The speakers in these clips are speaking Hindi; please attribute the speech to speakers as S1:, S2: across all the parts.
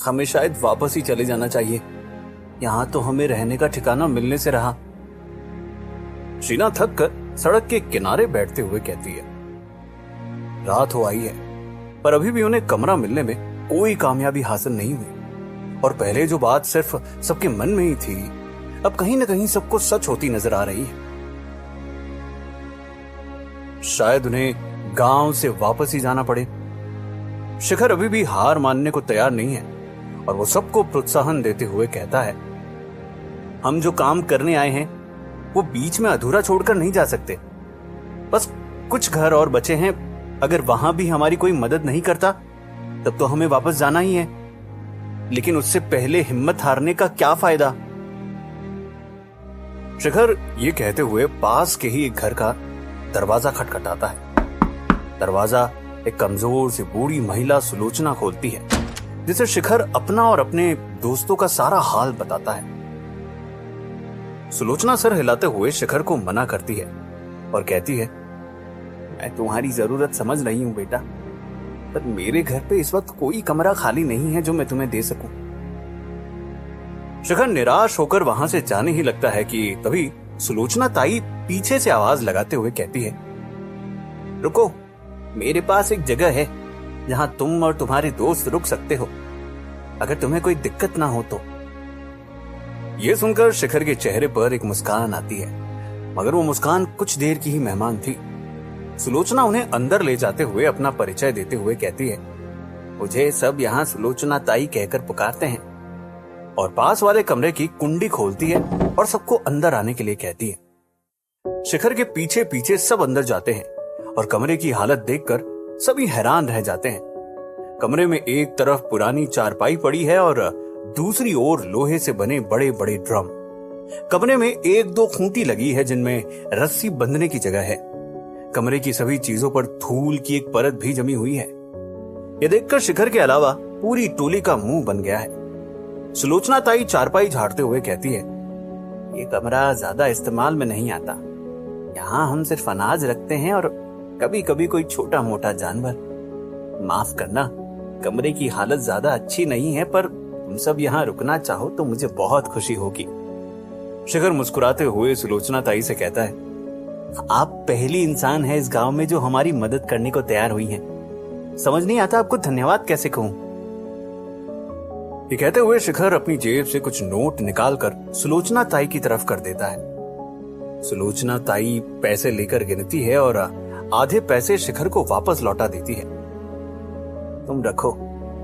S1: हमें शायद वापस ही चले जाना चाहिए। यहां तो हमें रहने का ठिकाना मिलने से रहा। शीना थक कर सड़क के किनारे बैठते हुए कहती है, रात हो आई है पर अभी भी उन्हें कमरा मिलने में कोई कामयाबी हासिल नहीं हुई। और पहले जो बात सिर्फ सबके मन में ही थी, अब कहीं ना कहीं सबको सच होती नजर आ रही है। शायद उन्हें गांव से वापस ही जाना पड़े। शिखर अभी भी हार मानने को तैयार नहीं है और वो सबको प्रोत्साहन देते हुए कहता है, हम जो काम करने आए हैं वो बीच में अधूरा छोड़कर नहीं जा सकते। बस कुछ घर और बचे हैं, अगर वहां भी हमारी कोई मदद नहीं करता तब तो हमें वापस जाना ही है। लेकिन उससे पहले हिम्मत हारने का क्या फायदा। शिखर ये कहते हुए पास के ही एक घर का दरवाजा खटखटाता है। दरवाजा एक कमजोर सी बूढ़ी महिला सुलोचना खोलती है, जिसे शिखर अपना और अपने दोस्तों का सारा हाल बताता है। सुलोचना सर हिलाते हुए शिखर को मना करती है और कहती है, मैं तुम्हारी जरूरत समझ रही हूं बेटा, पर मेरे घर पे इस वक्त कोई कमरा खाली नहीं है जो मैं तुम्हें दे सकूं। शिखर निराश होकर वहां से जाने ही लगता है कि तभी सुलोचना ताई पीछे से आवाज लगाते हुए कहती है, रुको, मेरे पास एक जगह है जहां तुम और तुम्हारे दोस्त रुक सकते हो, अगर तुम्हें कोई दिक्कत ना हो तो। यह सुनकर शिखर के चेहरे पर एक मुस्कान आती है, मगर वो मुस्कान कुछ देर की ही मेहमान थी। सुलोचना उन्हें अंदर ले जाते हुए अपना परिचय देते हुए कहती है, मुझे सब यहाँ सुलोचना ताई कहकर पुकारते हैं, और पास वाले कमरे की कुंडी खोलती है और सबको अंदर आने के लिए कहती है। शिखर के पीछे पीछे सब अंदर जाते हैं और कमरे की हालत देखकर सभी हैरान रह जाते हैं। कमरे में एक तरफ पुरानी चारपाई पड़ी है और दूसरी ओर लोहे से बने बड़े बड़े ड्रम। कमरे में एक दो खूंटी लगी है जिनमें रस्सी बंधने की जगह है। कमरे की सभी चीजों पर धूल की एक परत भी जमी हुई है। यह देखकर शिखर के अलावा पूरी टोली का मुंह बन गया है। सुलोचना ताई चारपाई झाड़ते हुए कहती है, ये कमरा ज्यादा इस्तेमाल में नहीं आता, यहाँ हम सिर्फ अनाज रखते हैं और कभी कभी कोई छोटा मोटा जानवर। माफ करना, कमरे की हालत ज्यादा अच्छी नहीं है, पर तुम सब यहाँ रुकना चाहो तो मुझे बहुत खुशी होगी। शिखर मुस्कुराते हुए सुलोचना ताई से कहता है, आप पहली इंसान है इस गांव में जो हमारी मदद करने को तैयार हुई हैं। समझ नहीं आता आपको धन्यवाद कैसे कहूं। ये कहते हुए शिखर अपनी जेब से कुछ नोट निकालकर सुलोचना ताई की तरफ कर देता है। सुलोचना ताई पैसे लेकर गिनती है और आधे पैसे शिखर को वापस लौटा देती है। तुम रखो,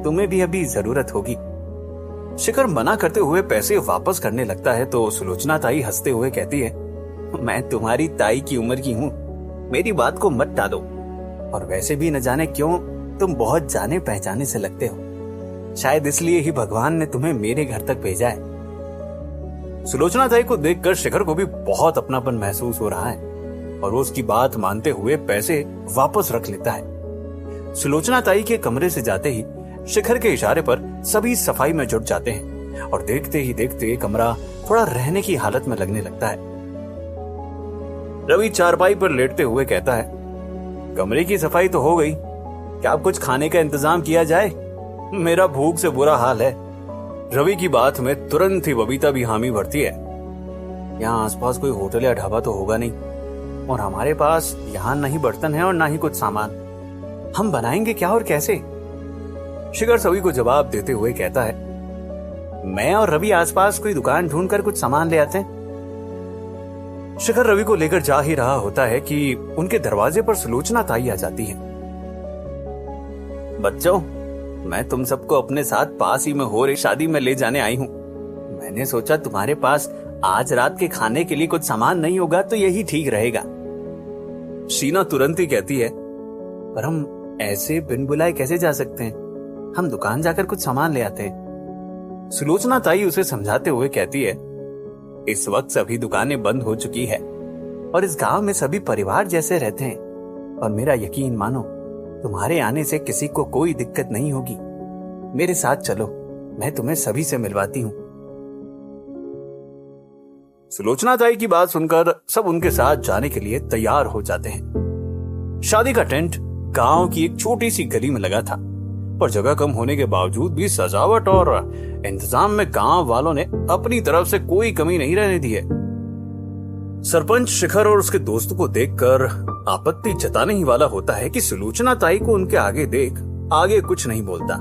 S1: तुम्हें भी अभी जरूरत होगी। शिखर मना करते हुए पैसे वापस करने लगता है तो सुलोचना ताई हंसते हुए कहती है, मैं तुम्हारी ताई की उम्र की हूं, मेरी बात को मत टालो, और वैसे भी न जाने क्यों तुम बहुत जाने पहचाने से लगते हो, शायद इसलिए ही भगवान ने तुम्हें मेरे घर तक भेजा है। सुलोचना ताई को देखकर शिखर को भी बहुत अपनापन महसूस हो रहा है और वो उसकी बात मानते हुए पैसे वापस रख लेता है। सुलोचना ताई के कमरे से जाते ही शिखर के इशारे पर सभी सफाई में जुट जाते हैं और देखते ही देखते कमरा थोड़ा रहने की हालत में लगने लगता है। रवि चारपाई पर लेटते हुए कहता है, कमरे की सफाई तो हो गई, क्या अब कुछ खाने का इंतजाम किया जाए? मेरा भूख से बुरा हाल है। रवि की बात में तुरंत ही बबीता भी हामी भरती है, यहाँ आसपास कोई होटल या ढाबा तो होगा नहीं, और हमारे पास यहाँ ना ही बर्तन है और ना ही कुछ सामान, हम बनाएंगे क्या और कैसे? शिखर सभी को जवाब देते हुए कहता है, मैं और रवि आसपास कोई दुकान ढूंढकर कुछ सामान ले आते हैं। शिखर रवि को लेकर जा ही रहा होता है कि उनके दरवाजे पर सुलोचना ताई आ जाती है। बच्चों, मैं तुम सबको अपने साथ पास ही में हो रही शादी में ले जाने आई हूँ। मैंने सोचा तुम्हारे पास आज रात के खाने के लिए कुछ सामान नहीं होगा तो यही ठीक रहेगा। शीना तुरंत ही कहती है, पर हम ऐसे बिन बुलाए कैसे जा सकते हैं, हम दुकान जाकर कुछ सामान ले आते हैं। सुलोचना ताई उसे समझाते हुए कहती है, इस वक्त सभी दुकानें बंद हो चुकी है और इस गांव में सभी परिवार जैसे रहते हैं, और मेरा यकीन मानो तुम्हारे आने से किसी को कोई दिक्कत नहीं होगी। मेरे साथ चलो, मैं तुम्हें सभी से मिलवाती हूं। सुलोचना ताई की बात सुनकर सब उनके साथ जाने के लिए तैयार हो जाते हैं। शादी का टेंट गांव की एक छोटी सी गली में लगा था। पर जगह कम होने के बावजूद भी सजावट और इंतजाम में गांव वालों ने अपनी तरफ से कोई कमी नहीं रहने दी है। सरपंच शिखर और उसके दोस्तों को देखकर आपत्ति जताने ही वाला होता है कि सुलोचना ताई को उनके आगे देख आगे कुछ नहीं बोलता।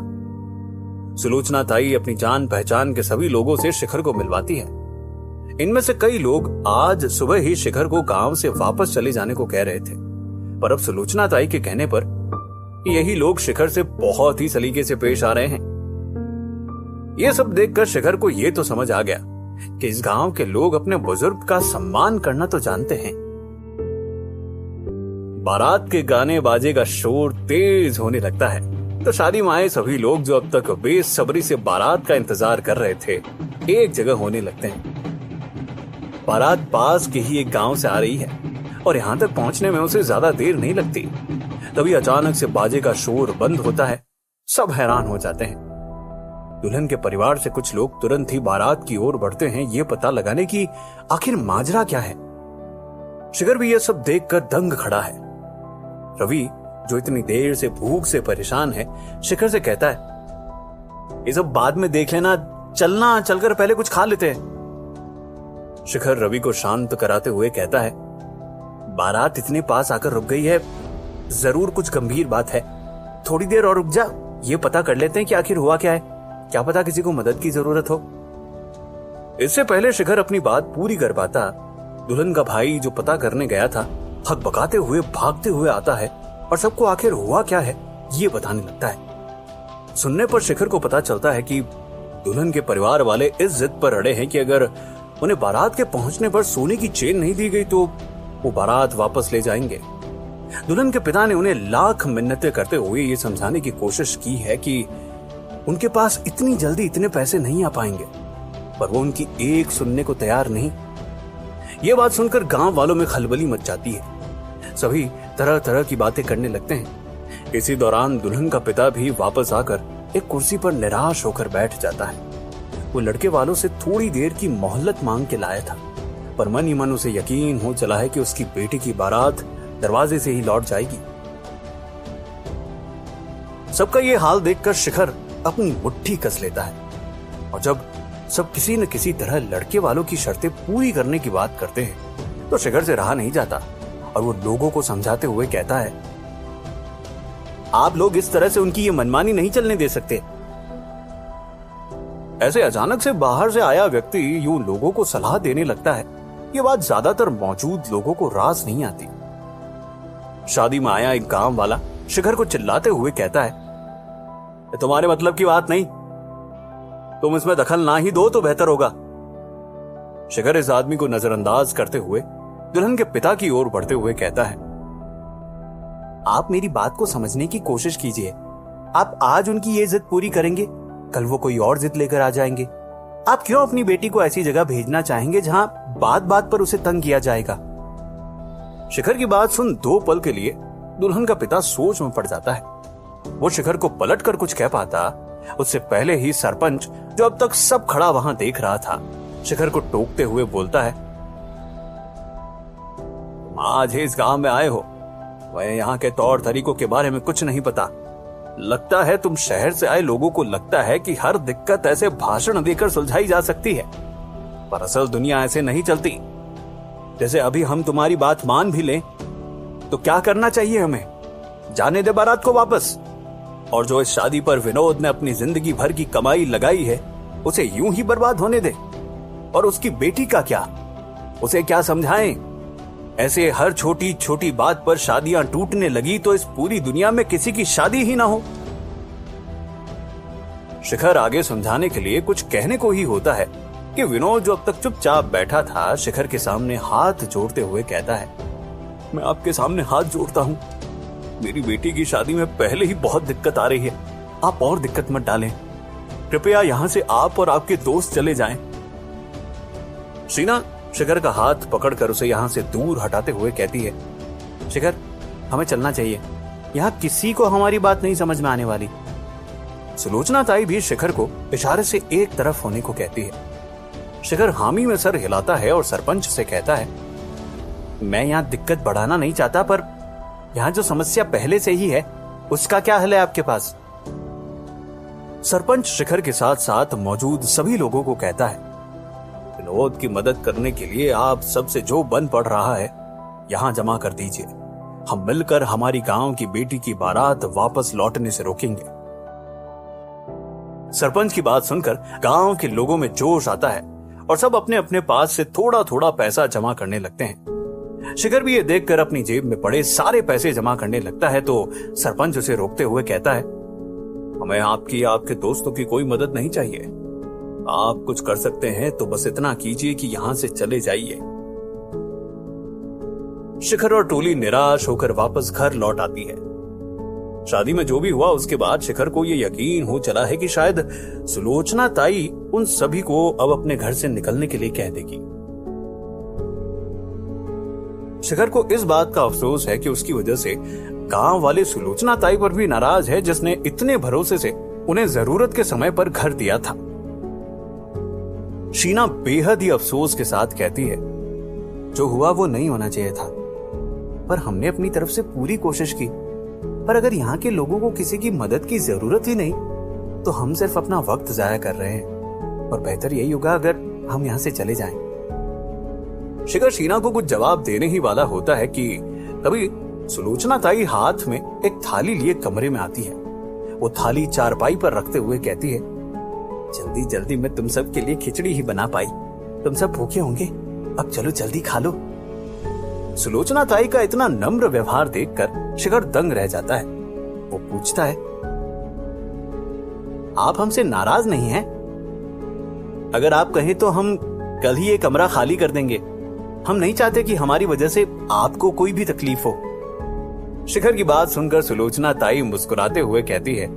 S1: सुलोचना ताई अपनी जान पहचान के सभी लोगों से शिखर को मिलवाती है। इनमें से कई लोग आज सुबह ही शिखर को गांव से वापस चले जाने को कह रहे थे, पर अब सुलोचना ताई के कहने पर यही लोग शिखर से बहुत ही सलीके से पेश आ रहे हैं। यह सब देखकर शिखर को यह तो समझ आ गया कि इस गांव के लोग अपने बुजुर्ग का सम्मान करना तो जानते हैं। बारात के गाने बाजे का शोर तेज होने लगता है तो शादी में आए सभी लोग जो अब तक बेसब्री से बारात का इंतजार कर रहे थे एक जगह होने लगते हैं। बारात पास के ही एक गांव से आ रही है और यहां तक पहुंचने में उसे ज्यादा देर नहीं लगती। तभी अचानक से बाजे का शोर बंद होता है। सब हैरान हो जाते हैं। दुल्हन के परिवार से कुछ लोग तुरंत ही बारात की ओर बढ़ते हैं, ये पता लगाने की आखिर माजरा क्या है। शिखर भी यह सब देखकर दंग खड़ा है। रवि जो इतनी देर से भूख से परेशान है, शिखर से कहता है, ये सब बाद में देख लेना, चलना, चलकर पहले कुछ खा लेते हैं। शिखर रवि को शांत कराते हुए कहता है, बारात इतने पास आकर रुक गई है, जरूर कुछ गंभीर बात है। थोड़ी देर और रुक जा, ये पता कर लेते हैं कि आखिर हुआ क्या है। क्या पता किसी को मदद की जरूरत हो। इससे पहले शिखर अपनी बात पूरी कर पाता, दुल्हन का भाई जो पता करने गया था हकबकाते हुए भागते हुए आता है और सबको आखिर हुआ क्या है ये बताने लगता है। सुनने पर शिखर को पता चलता है कि दुल्हन के परिवार वाले इस जिद पर अड़े हैं कि अगर उन्हें बारात के पहुंचने पर सोने की चेन नहीं दी गई तो वो बारात वापस ले जाएंगे। दुल्हन के पिता ने उन्हें लाख मिन्नतें करते हुए ये समझाने की कोशिश की है कि उनके पास इतनी जल्दी इतने पैसे नहीं आ पाएंगे, पर वो उनकी एक सुनने को तैयार नहीं। ये बात सुनकर गांव वालों में खलबली मच जाती है। सभी तरह तरह की बातें करने लगते हैं। इसी दौरान दुल्हन का पिता भी वापस आकर एक कुर्सी पर निराश होकर बैठ जाता है। वो लड़के वालों से थोड़ी देर की मोहलत मांग के लाया था, पर मन ही मन उसे यकीन हो चला है कि उसकी बेटी की बारात दरवाजे से ही लौट जाएगी। सबका ये हाल देखकर शिखर अपनी मुट्ठी कस लेता है और जब सब किसी न किसी तरह लड़के वालों की शर्तें पूरी करने की बात करते हैं तो शिखर से रहा नहीं जाता और वो लोगों को समझाते हुए कहता है, आप लोग इस तरह से उनकी ये मनमानी नहीं चलने दे सकते। ऐसे अचानक से बाहर से आया व्यक्ति यूं लोगों को सलाह देने लगता है। ये बात ज्यादातर मौजूद लोगों को रास नहीं आती। शादी में आया एक गांव वाला शिखर को चिल्लाते हुए कहता है, तुम्हारे मतलब की बात नहीं, तुम इसमें दखल ना ही दो तो बेहतर होगा। शिखर इस आदमी को नजरअंदाज करते हुए दुल्हन के पिता की ओर बढ़ते हुए कहता है, आप मेरी बात को समझने की कोशिश कीजिए। आप आज उनकी ये जिद पूरी करेंगे, कल वो कोई और जिद लेकर आ जाएंगे। आप क्यों अपनी बेटी को ऐसी जगह भेजना चाहेंगे जहां बात बात पर उसे तंग किया जाएगा। शिखर की बात सुन दो पल के लिए दुल्हन का पिता सोच में पड़ जाता है। वो शिखर को पलट कर कुछ कह पाता उससे पहले ही सरपंच जो अब तक सब खड़ा वहां देख रहा था शिखर को टोकते हुए बोलता है, तुम आज ही इस गांव में आए हो, वह यहाँ के तौर तरीकों के बारे में कुछ नहीं पता। लगता है तुम शहर से आए लोगों को लगता है कि हर दिक्कत ऐसे भाषण देकर सुलझाई जा सकती है, पर असल दुनिया ऐसे नहीं चलती। जैसे अभी हम तुम्हारी बात मान भी लें तो क्या करना चाहिए हमें? जाने दे बारात को वापस, और जो इस शादी पर विनोद ने अपनी जिंदगी भर की कमाई लगाई है उसे यूं ही बर्बाद होने दे। और उसकी बेटी का क्या, उसे क्या समझाएं? ऐसे हर छोटी छोटी बात पर शादियां टूटने लगी तो इस पूरी दुनिया में किसी की शादी ही ना हो। शिखर आगे समझाने के लिए कुछ कहने को ही होता है कि विनोद जो अब तक चुपचाप बैठा था शिखर के सामने हाथ जोड़ते हुए कहता है, मैं आपके सामने हाथ जोड़ता हूं। मेरी बेटी की शादी में पहले ही बहुत दिक्कत आ रही है, आप और दिक्कत मत डालें। कृपया यहां से आप और आपके दोस्त चले जाएं। शीना शिखर का हाथ पकड़कर उसे यहां से दूर हटाते हुए कहती है, शिखर हमें चलना चाहिए, यहां किसी को हमारी बात नहीं समझ में आने वाली। सुलोचना ताई भी शिखर को इशारे से एक तरफ होने को कहती है। शिखर हामी में सर हिलाता है और सरपंच से कहता है, मैं यहां दिक्कत बढ़ाना नहीं चाहता, पर यहां जो समस्या पहले से ही है उसका क्या हल है आपके पास? सरपंच शिखर के साथ साथ मौजूद सभी लोगों को कहता है, विनोद की मदद करने के लिए आप सबसे जो बन पड़ रहा है यहां जमा कर दीजिए। हम मिलकर हमारी गांव की बेटी की बारात वापस लौटने से रोकेंगे। सरपंच की बात सुनकर गांव के लोगों में जोश आता है और सब अपने अपने पास से थोड़ा थोड़ा पैसा जमा करने लगते हैं। शिखर भी ये देखकर अपनी जेब में पड़े सारे पैसे जमा करने लगता है तो सरपंच उसे रोकते हुए कहता है, हमें आपकी आपके दोस्तों की कोई मदद नहीं चाहिए। आप कुछ कर सकते हैं तो बस इतना कीजिए कि यहां से चले जाइए। शिखर और टोली निराश होकर वापस घर लौट आती है। शादी में जो भी हुआ उसके बाद शिखर को यह यकीन हो चला है कि शायद सुलोचना ताई उन सभी को अब अपने घर से निकलने के लिए कह देगी। शिखर को इस बात का अफसोस है कि उसकी वजह से गांव वाले सुलोचना ताई पर भी नाराज है जिसने इतने भरोसे से उन्हें जरूरत के समय पर घर दिया था। शीना बेहद ही अफसोस के साथ कहती है, जो हुआ वो नहीं होना चाहिए था, पर हमने अपनी तरफ से पूरी कोशिश की। पर अगर यहाँ के लोगों को किसी की मदद की जरूरत ही नहीं तो हम सिर्फ अपना वक्त जाया कर रहे हैं और बेहतर यही होगा अगर हम यहाँ से चले जाएं। शिखर शीना को कुछ जवाब देने ही वाला होता है कि तभी सुलोचना ताई हाथ में एक थाली लिए कमरे में आती है। वो थाली चारपाई पर रखते हुए कहती है, जल्दी जल्दी मैं तुम सब के लिए खिचड़ी ही बना पाई। तुम सब भूखे होंगे, अब चलो जल्दी खा लो। सुलोचना ताई का इतना नम्र व्यवहार देखकर शिखर दंग रह जाता है। वो पूछता है, आप हमसे नाराज नहीं हैं? अगर आप कहें तो हम कल ही ये कमरा खाली कर देंगे। हम नहीं चाहते कि हमारी वजह से आपको कोई भी तकलीफ हो। शिखर की बात सुनकर सुलोचना ताई मुस्कुराते हुए कहती है,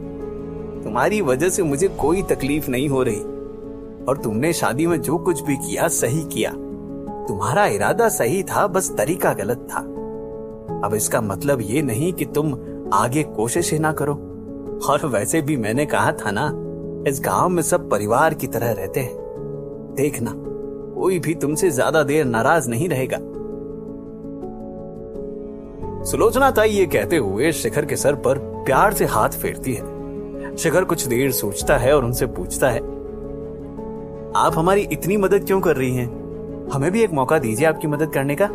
S1: तुम्हारी वजह से मुझे कोई तकलीफ नहीं हो रही और तुमने शादी में जो कुछ भी किया सही किया। तुम्हारा इरादा सही था, बस तरीका गलत था। अब इसका मतलब ये नहीं कि तुम आगे कोशिश ही ना करो। और वैसे भी मैंने कहा था ना, इस गांव में सब परिवार की तरह रहते हैं। देखना, कोई भी तुमसे ज्यादा देर नाराज नहीं रहेगा। सुलोचना ताई ये कहते हुए शिखर के सर पर प्यार से हाथ फेरती है। शिखर कुछ देर सोचता है और उनसे पूछता है, आप हमारी इतनी मदद क्यों कर रही हैं? हमें भी एक मौका दीजिए आपकी मदद करने का।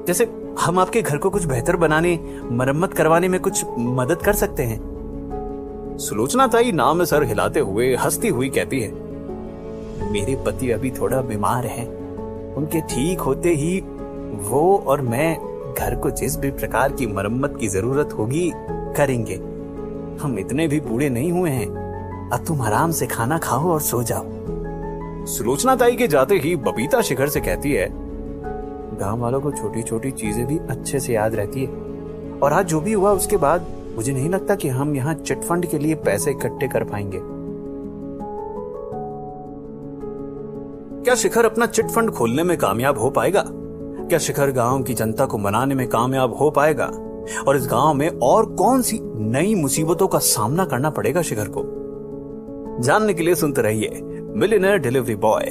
S1: जैसे हम आपके घर को कुछ बेहतर बनाने, मरम्मत करवाने में कुछ मदद कर सकते हैं। सुलोचना ताई नाम में सर हिलाते हुए हंसती हुई कहती है, मेरे पति अभी थोड़ा बीमार हैं। उनके ठीक होते ही वो और मैं घर को जिस भी प्रकार की मरम्मत की जरूरत होगी करेंगे। हम इतने भी बूढ़े नहीं हुए हैं। अब तुम आराम से खाना खाओ और सो जाओ। सुलोचना ताई के जाते ही बबीता शिखर से कहती है, गांव वालों को छोटी छोटी चीजें भी अच्छे से याद रहती है और आज जो भी हुआ उसके बाद मुझे नहीं लगता कि हम यहाँ चिटफंड के लिए पैसे इकट्ठे कर पाएंगे। क्या शिखर अपना चिटफंड खोलने में कामयाब हो पाएगा? क्या शिखर गांव की जनता को मनाने में कामयाब हो पाएगा? और इस गांव में और कौन सी नई मुसीबतों का सामना करना पड़ेगा शिखर को? जानने के लिए सुनते रहिए मिलियनेयर डिलीवरी बॉय।